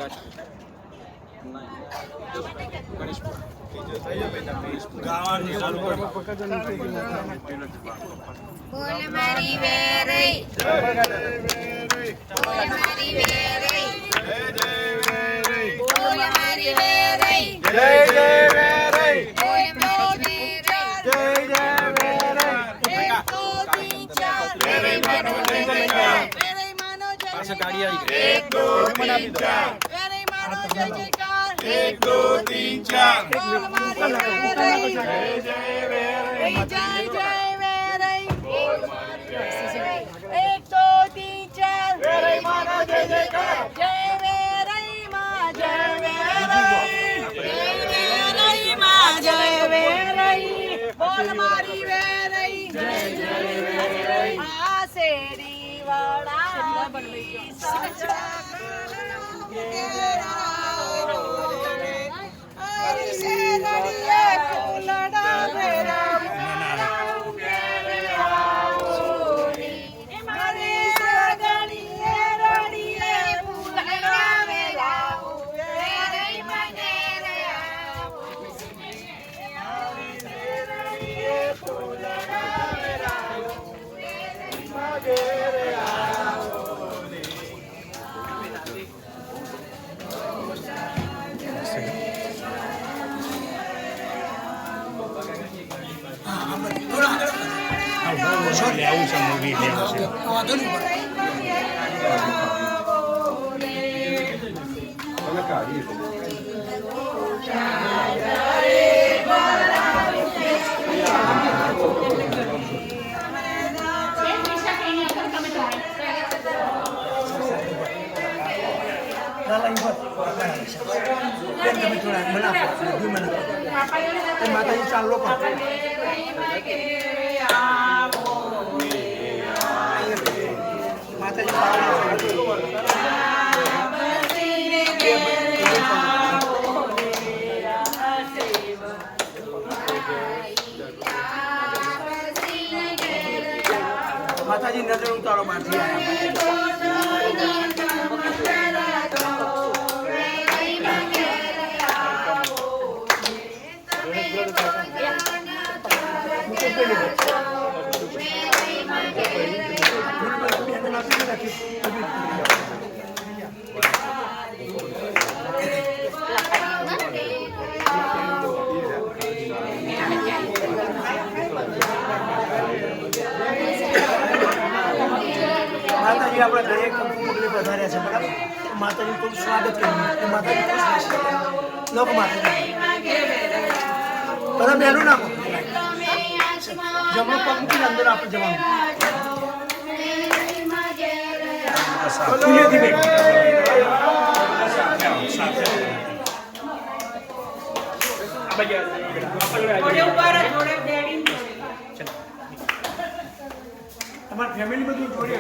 બોલ મારી વેરઈ બોલ મારી વેરઈ બોલ મારી વેરઈ જય જય વેરઈ બોલ મારી વેરઈ જય જય વેરઈ એક દો તીન ચાર વેરઈ માનો જય જયકાર વેરઈ માનો જય પાછા ગાડી આવી ગઈ એક દો તીન ચાર વેરઈ માનો જય જયકાર એક દો તીન ચાર બોલ મારી વેરઈ જય જય વેરઈ જય જય વેરઈ બોલ મારી વેરઈ એક દો તીન ચાર વેરઈ માનો જય જયકાર જય વેરઈ માં જય વેરઈ માં જય વેરઈ બોલ મારી વેરઈ જય જય વેરઈ આ શેરી વાળા સાચા હરી શેરડીએ ફૂલડા વેરા મારી સગડીએ રડીએ ફૂલડા વેરા વેરઈ મને રે આવો લેવું છે મૂવી લેવું છે માતાજી ચાલો માતાજી નજર ઉતારો માથી માતાજી આપણા ઘરે કંકુ પધાર્યા છે બરાબર માતાજી ખૂબ સ્વાગત કર્યું માતાજી ખુશ રહેશે લોકો માતાજી બધા બેનું નાખો જમણો પગ મૂકીને અંદર આપણે જવાનું ધીમે ધીમે તમારી ફેમિલી બધું જોડે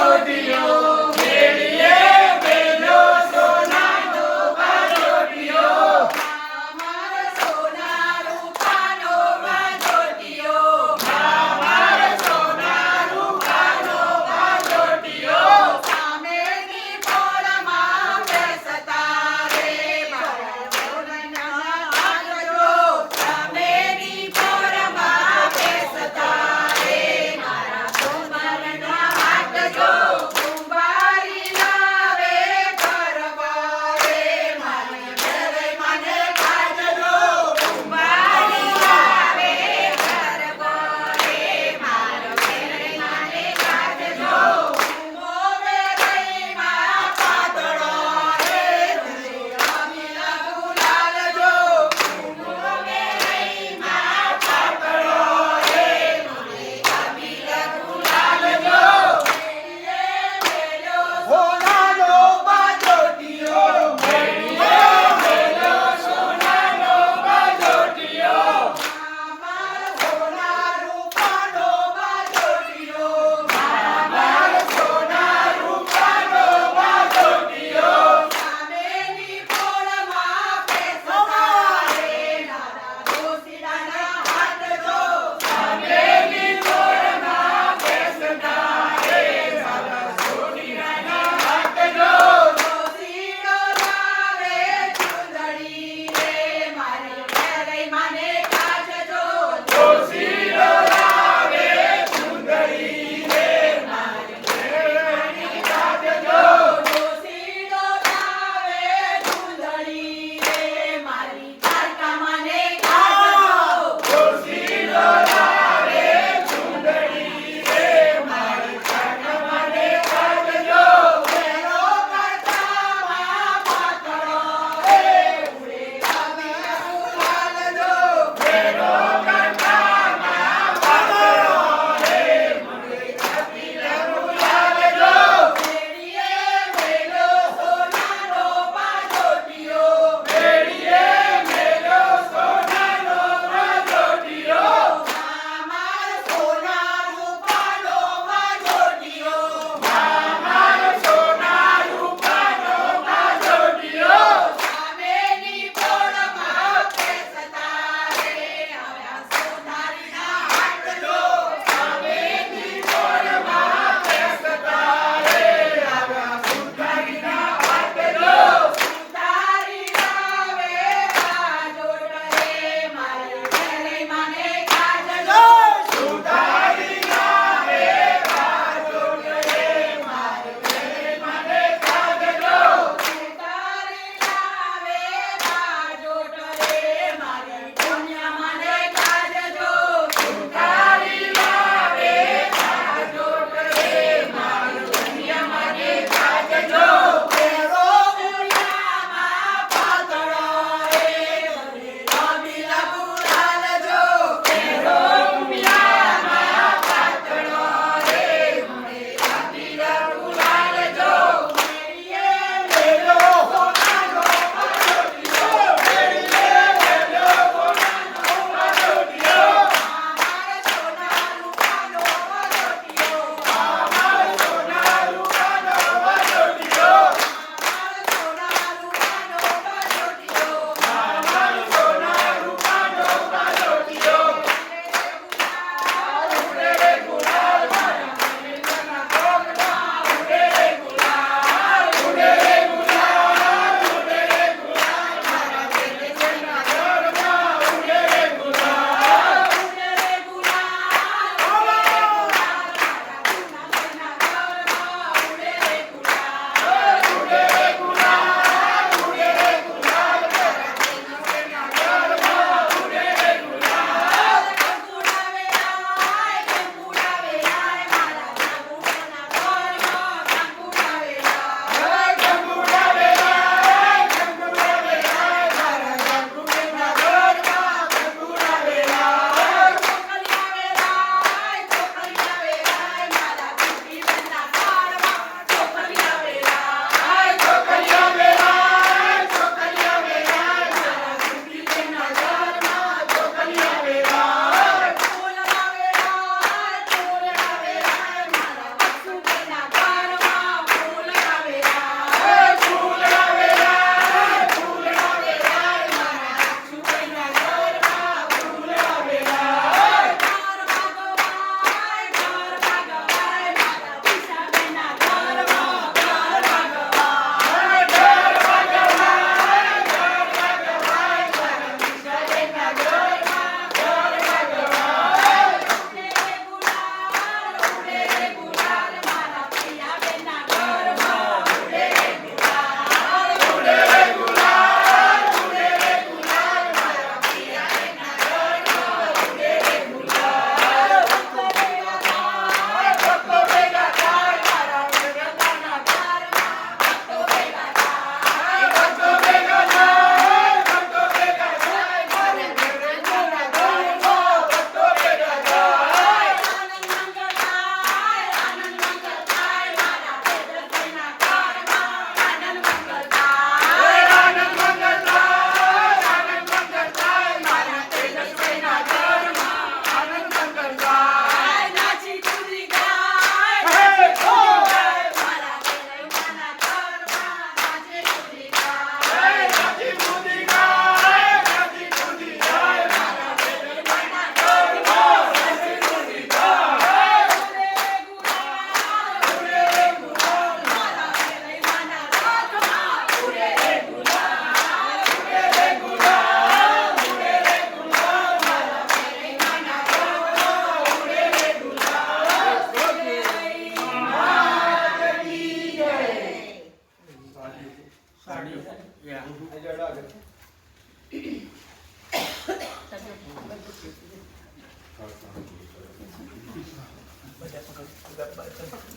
Bye.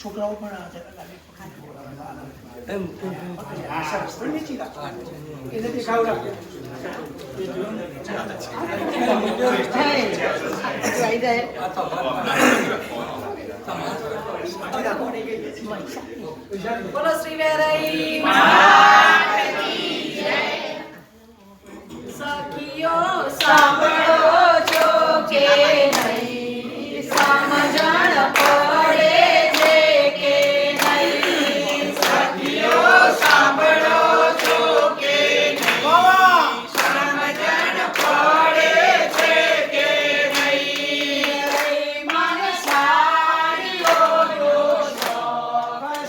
છોકરાઓ પણ આ સરસ પણ નીચી રાખો. એને દેખાવ રાખો. બોલો શ્રી વેરાઈ માત કી જય. સખીઓ સાંભળો છો કે નહીં, સમજણ પડે છે કે નહીં. સખીઓ સાંભળો છો કે નહીં, સમજણ પડે છે કે નહીં. મને સાડીઓ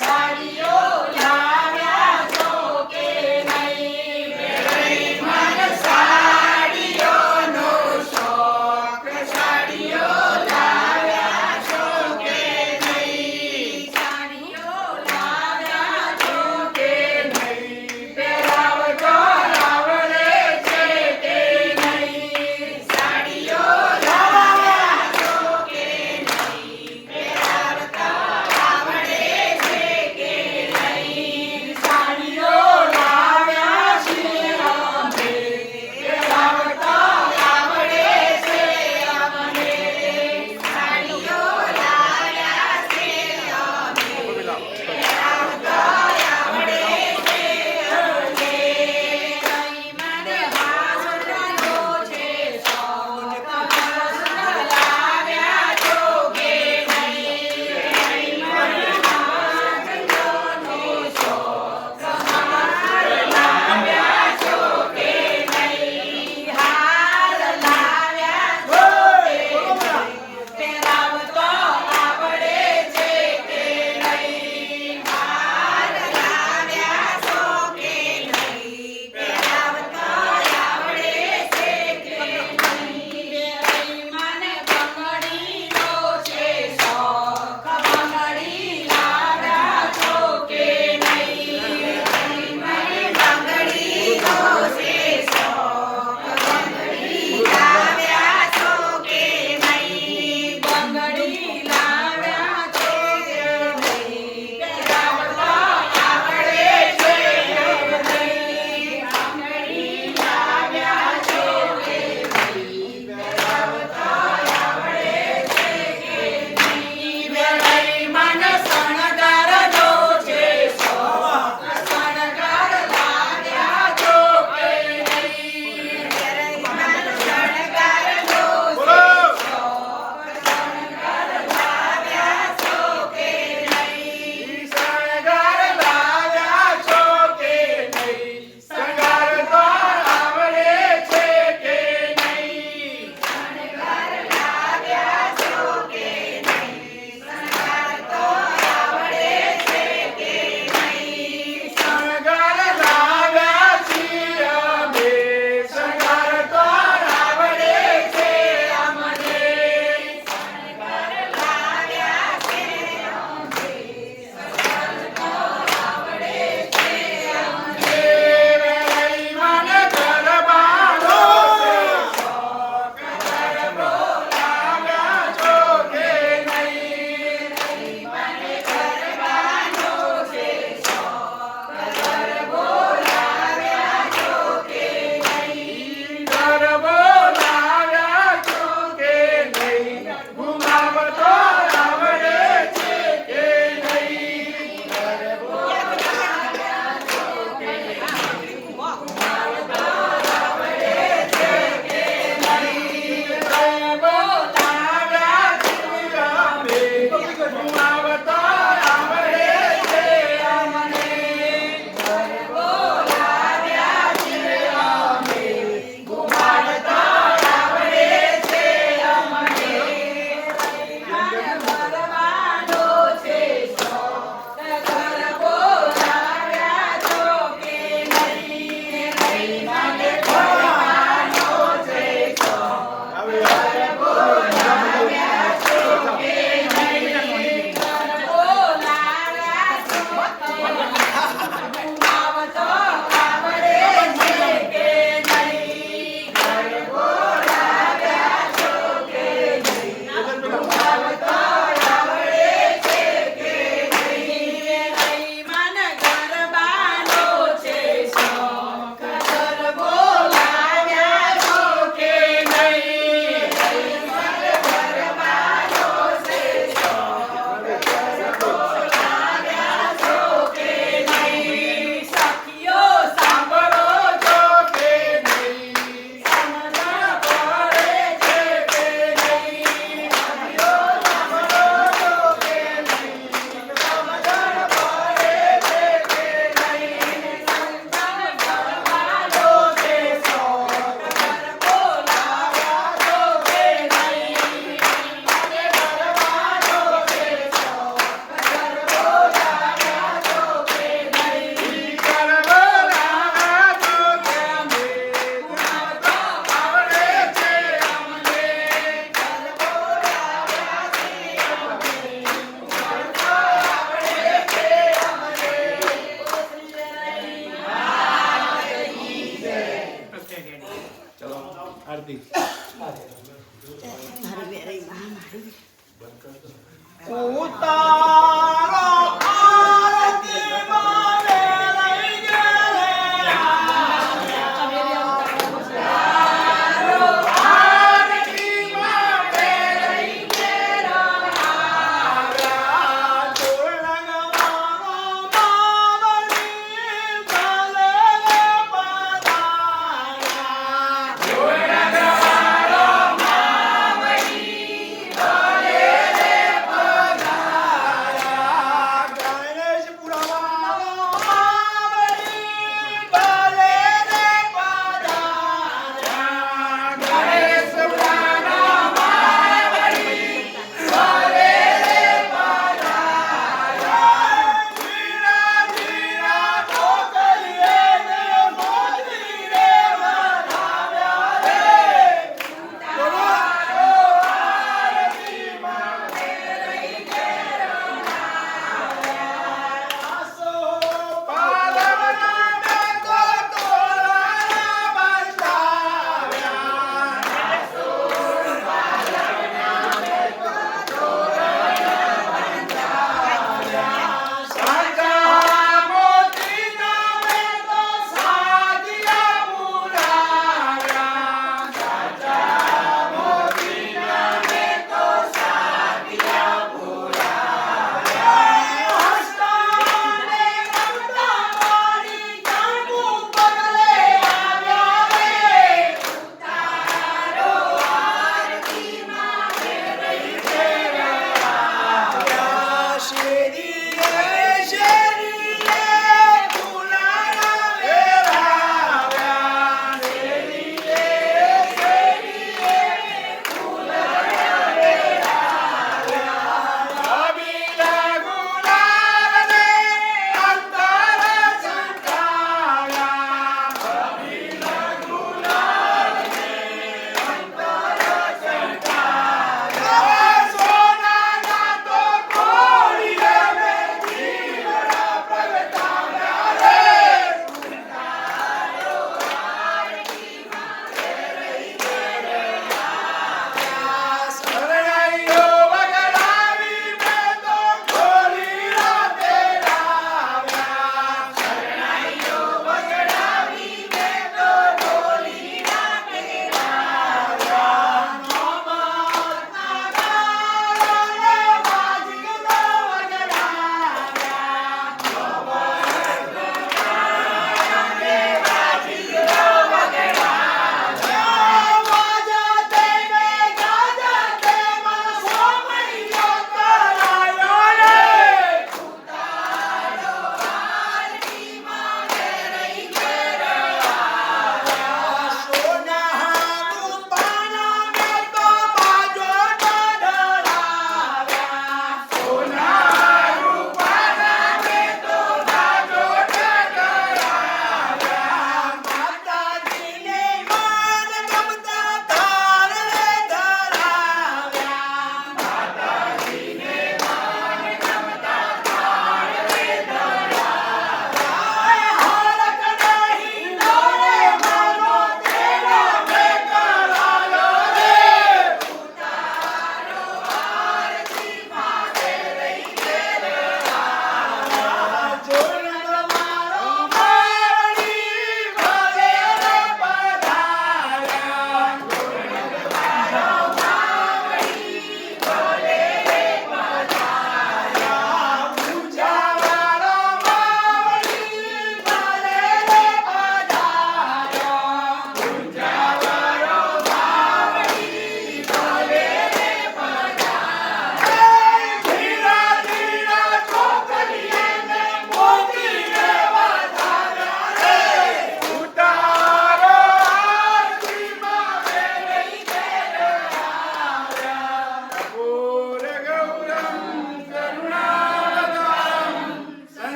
સાડીઓ લાવ્યા છો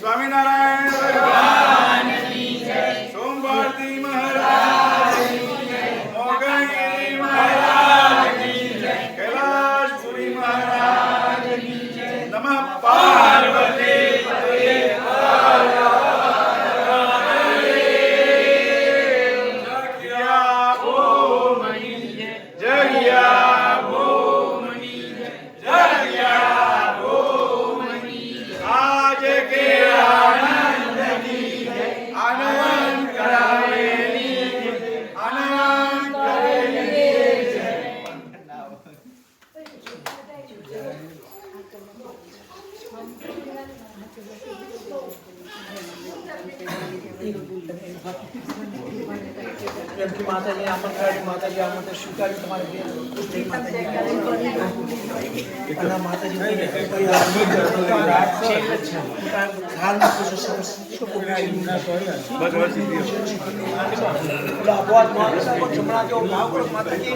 સ્વામિનારાયણ ભગવાન સોમવારજી મહારાજ મોગલગીરી મહારાજ કૈલાસપુરી મહારાજ નમઃ પાર્વતી પ્રેમથી માતાજી આમંત્રણ માતાજી આમંત્રણ સ્વીકાર્યું તમારે માતાજી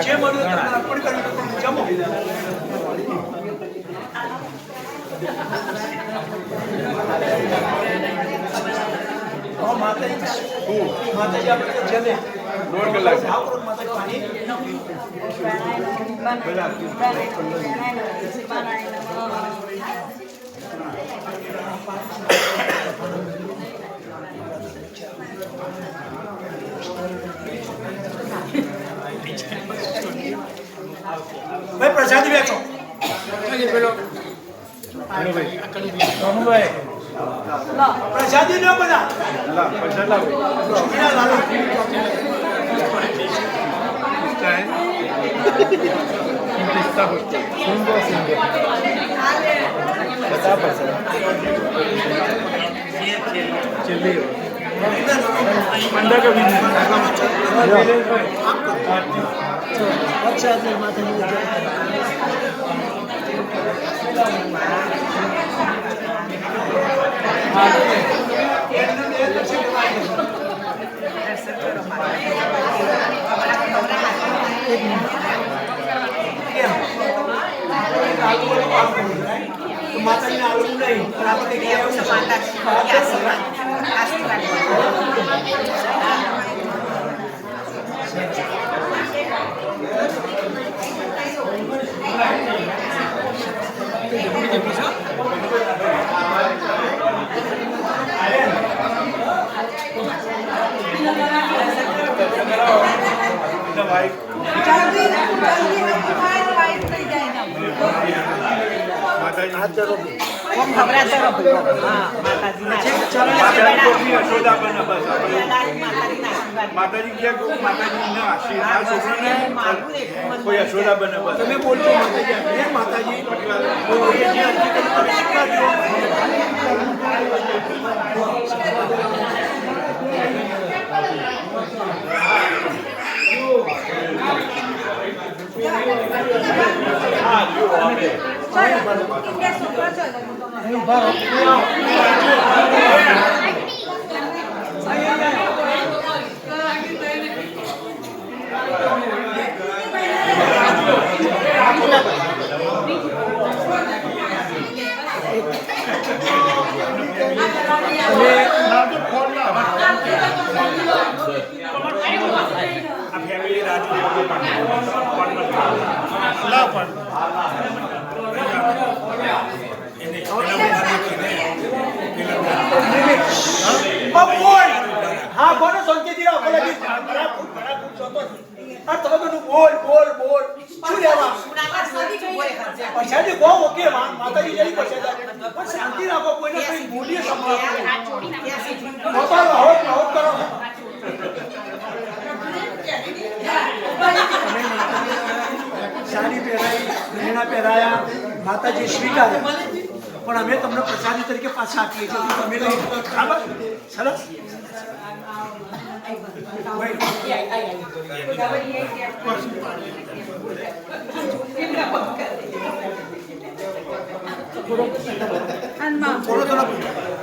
જે મળ્યું અર્પણ કર્યું જમો માતાજી આપણે જમે દોઢ કલાક માતાજી ભાઈ પ્રસાદી બેઠો પ્રસાદી ન બધા માતાજીને આવડવું નહીં પણ આપણે કઈ માતાજી ક્યાં માતાજી ના આશીર્વાદ કોઈ યશોદા બને બસ તમે બોલજો માતાજી हाँ बोलो संकेत बोल बोल बोल શું લેવા પછાડી બહુ ઓકે માતાજી જઈ પછાડી પણ શાંતિ રાખો કોઈને કઈ બોલીએ સંભાળો બાપા આવો કરો સાડી પહેરાઈ ગહેણા પહેરાયા માતાજી સ્વીકાર્યા પણ અમે તમને પ્રસાદી તરીકે પાછા આપીએ છીએ તમે લઈ બરાબર સરસ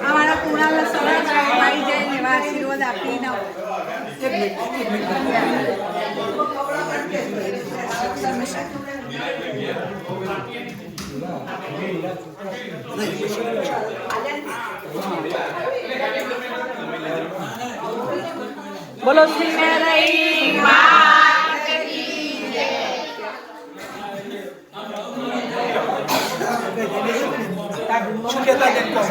અમારા પૂર્ણાલા સરસ આવી જાય એવા આશીર્વાદ આપીને બોલો શ્રી નારાયણ માત કી જય. શું કહેતા જેમ કહો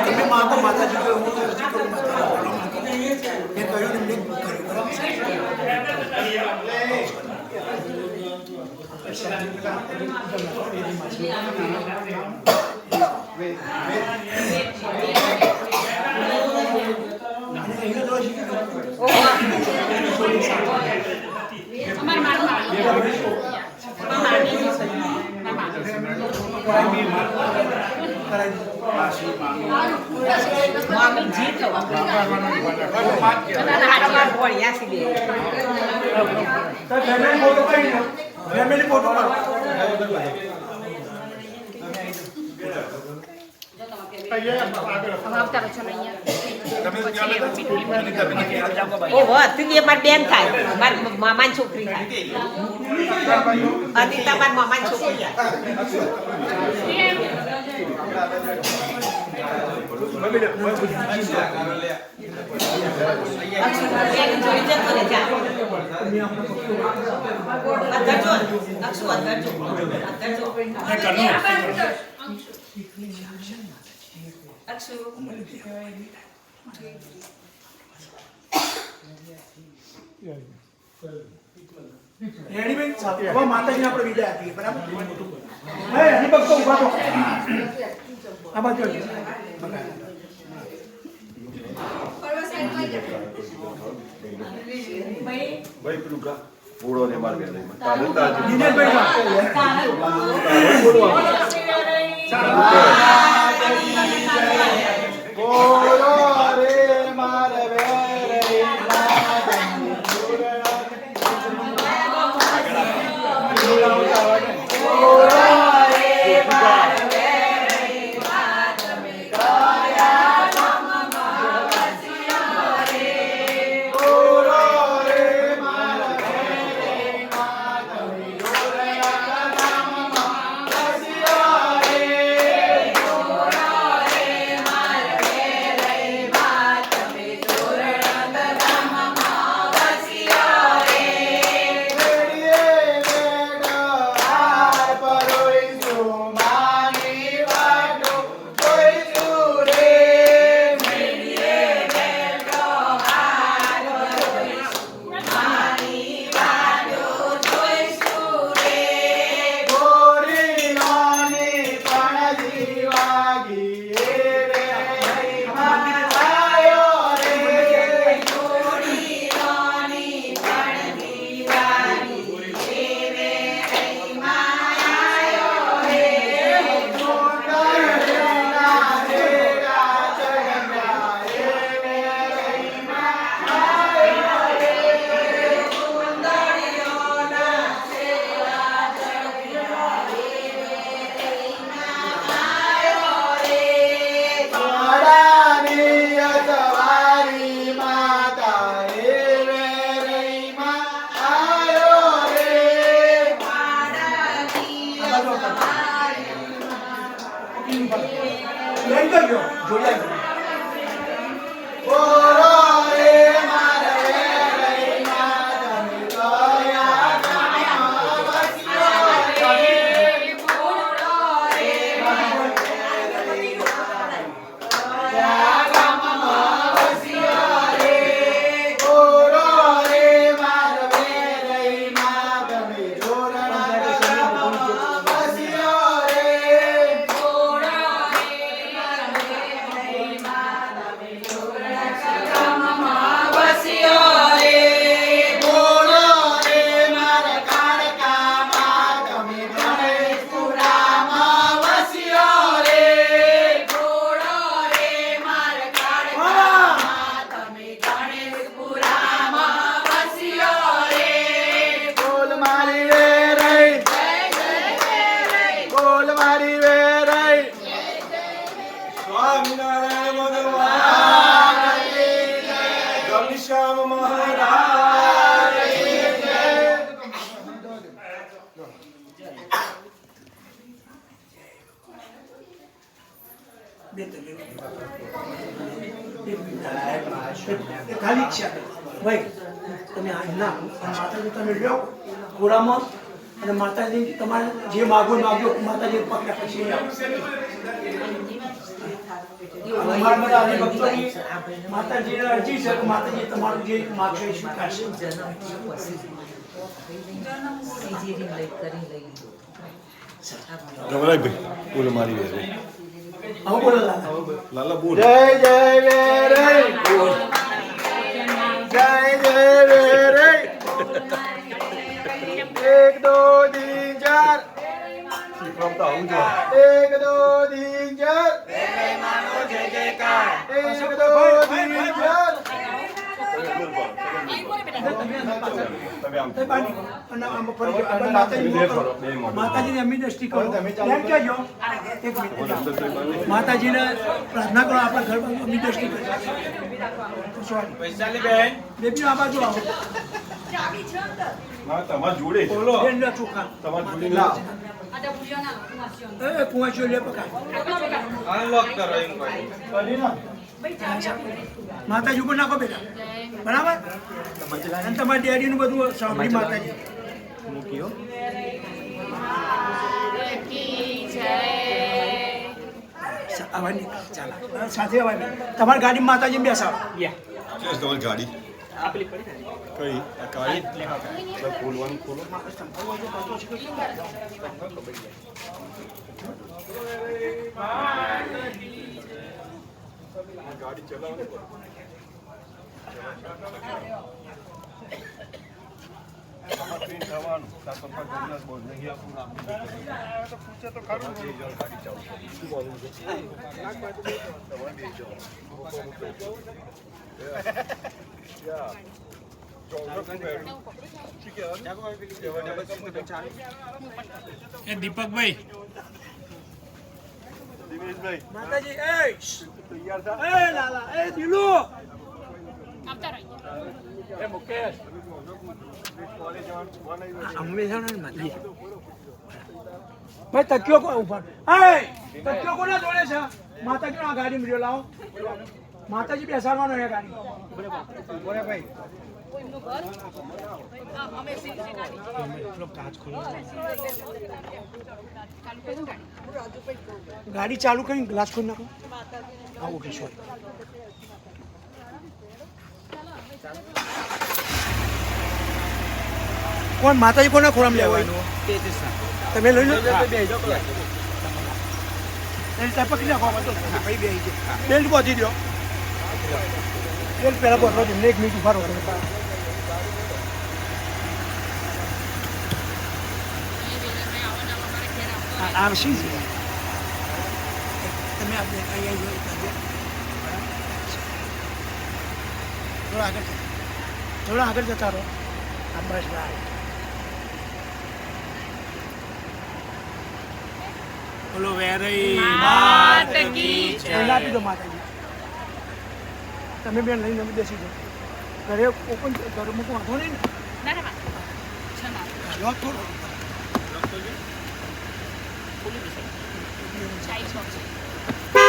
તમે માગો માતાજી કહ્યું હું અરજી કરું માતાજી મેં કહ્યું ને મેં કર્યું ફેમિલી ફોટો બેન થાય મામાની છોકરી થાય અનિતા મારી મામાની છોકરી રેણીબેન હવે માતાજીને આપણે વિદાય આપીએ બરાબર હે હરિભક્તો ઉભા થો આ બાજુ ભાઈ પેલું પૂળો ને માર બેન તારું એ ખાલી જ છે ભાઈ તમે આ ના માતાજી તમે લ્યો પૂરામાં અને માતાજી તમારે જે માગો માગો માતાજી પકડા પછી અમારા બધા હરિભક્તોની માતાજીને અરજી છે કે માતાજી તમારું જે માગશો એ સ્વીકારશે ગમરાજભાઈ બોલો મારી વેરે હવે બોલો લાલા લાલા બોલ જય જય વેરે બોલ જય જય વેરે એક દો તીન ચાર શીખવાડતા આવું જો એક દો તીન ચાર જય જયકાર એક દો તીન ચાર માતાજીની અમી દ્રષ્ટિ કરો એમ કહેજો એક મિનિટ માતાજીને પ્રાર્થના કરો આપણા ઘર બાજુ અમી દ્રષ્ટિ કરો વૈશાલી બેન બેબી આ બાજુ આવો હા તમાર જોડે બેન લે ચોખા તમાર જોડે ના એ કુવાચો લે પકાય અનલોક કરો એમ ભાઈ માતાજી ઉપર નાખો બેટા બરાબર અને તમારા ડેડીનું બધું સાંભળી માતાજી મૂક્યો આવવાની ચાલો સાથે આવવાની તમારી ગાડીમાં માતાજી બેસાડો તમારી ગાડી કઈ આ ગાડી ખોલવાનું ખોલો ગાડી ચલાવવાની દીપકભાઈ દિનેશભાઈ માતાજી એ તૈયાર થા એ લાલા એ દિલુ એ મુકેશ ભાઈ તકિયો કો ઉપર એ તકિયો કોના જોડે છે માતાજી આ ગાડી મળ્યો લાવો માતાજી બેસાડવાનો એ ગાડી બોલે ભાઈ ગાડી ચાલુ કરીને ગ્લાસ ખોલી નાખો હા ઓકે સોરી કોણ માતાજી કોને ખોરામ લેવાનું તમે લઈ લો પકડી નાખો ભાઈ બે બેલ્ટ પહોંચી દો બેલ્ટ પહેલા પહોંચવા દો એક મિનિટ ઉભા રહો આવશી જ તમે આપણે અહીંયા થોડા આગળ જતા રહો આ બસ બોલો વેરઈ આપી દો માતાજી તમે બેન લઈને અમે બેસી જાઓ ઘરે ઓપન ઘરે મૂકવા વાંધો નહીં ને લોક થોડો ચાઈ